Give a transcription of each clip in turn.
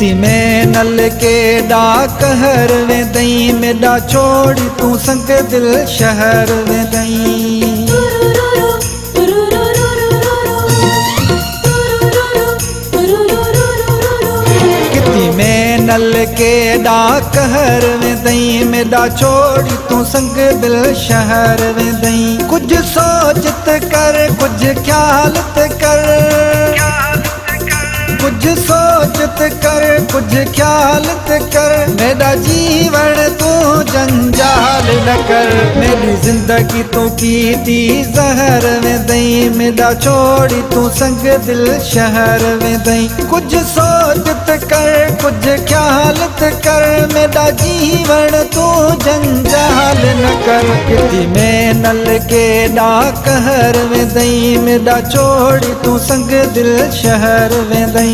किती में नल के डाक हर वेंदई मेरा छोड़ी तू संग दिल शहर वेंदई। किती में नल के डाक हर वेंदई मेरा छोड़ी तू संग दिल शहर वेंदई। कुछ सोचत कर कुछ ख्यालत कर, कुछ सोचत कर कुछ ख्यालत कर, मेरा जीवन तू जंजाल न कर। मेरी जिंदगी तू कीती जहर वेंदई मेरा छोड़ी तू संग दिल शहर वेंदई। कुछ सोचत कर कुछ ख्यालत कर, मेरा जीवन तू जंजाल न कर। किती में नल के डाक हर वेंदई मेरा छोड़ी तू संग दिल शहर वेंदई।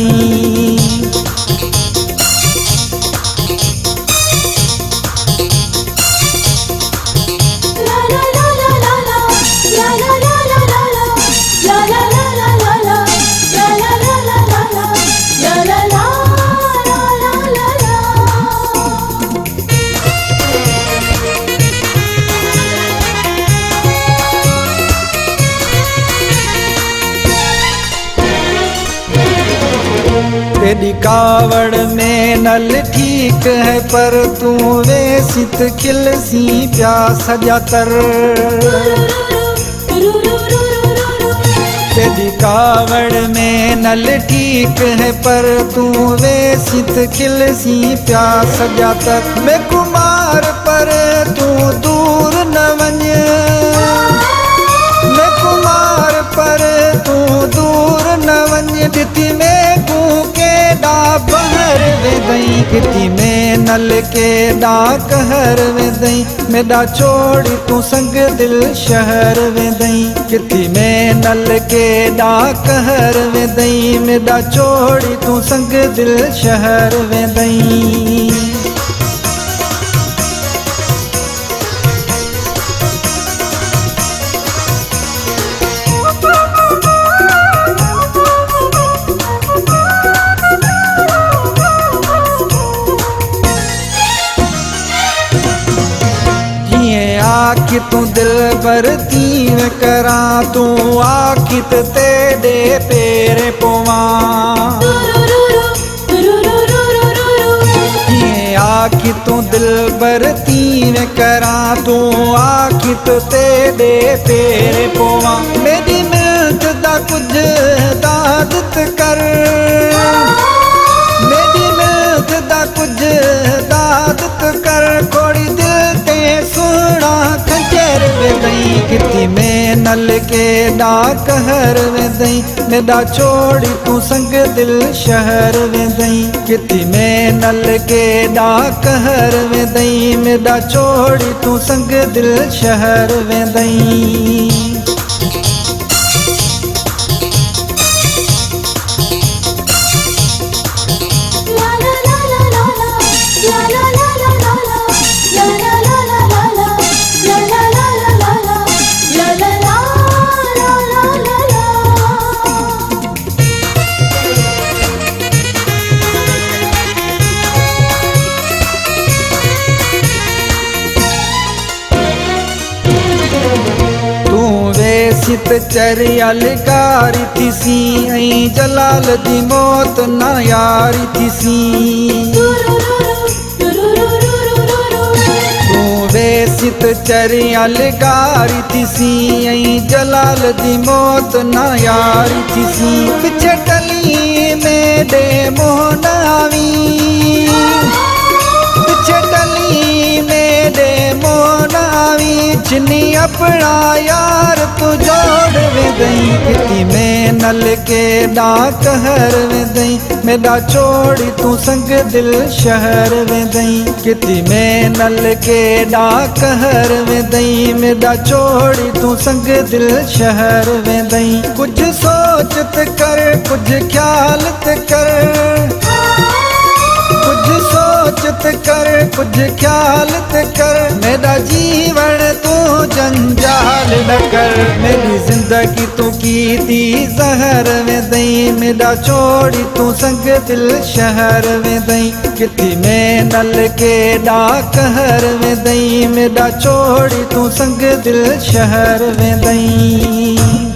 तेरी कावड़ में नल ठीक है पर तू वेसित खिलसी प्यास सजातर। तेरी कावड़ में नल ठीक है पर तू वेसित खिलसी प्यास सजातर। मैं कुमार पर तू दूर न वञ, मैं कुमार पर तू दूर न वञ। दिती में बहर वेंदई किती में नल के डाक हर वेंदई मेरा छोड़ी तू संग दिल शहर वेंदई। किती में नल के डाक हर वेंदई मेरा छोड़ी तू संग दिल शहर वेंदई। आखि तू दिल भरती में करा तू आखित तेरे पेरे पोवा। आखि तू दिल भरती में करा तू आखित तेरे पेरे पोवा। मेरी मिलत दा कुछ दादत कर, मेरी मिलत दा कुछ दादत कर। कोड़ी दिल ते सुना खंजर वेंदई किती में नल के डाक हर वेंदई मेरा छोड़ी तू संग दिल शहर वेंदई। किती में नल के डाक हर वेंदई मेरा छोड़ी तू संग दिल शहर वेंदई। सित चरियल गारी थीसी ऐं जलाल जी मौत न यारी थीसी। तू वेसित चरियल गारी थीसी ऐं जलाल जी मौत न यारी थीसी। पिछे टली में दे मोहन आवी, पिछे टली में दे मोहन आवी। जिनी अपना यार तू जोड़ वेंदई किती में नल के डाक हर वेंदई मेरा छोड़ी तू संग दिल शहर वेंदई। किती में नल के डाक हर वेंदई मेरा छोड़ी तू संग दिल शहर वेंदई। कुछ सोचत कर कुछ ख्यालत कर, कुछ सोच सोच ते कर, कुछ ख्याल ते कर, मेरा जीवन तू जंजाल न कर। मेरी जिंदगी तू की थी जहर में दई, मेरा छोड़ी तू संग दिल शहर में दई। किथी में नल के डा कहर में दई, मेरा छोड़ी तू संग दिल शहर में दई।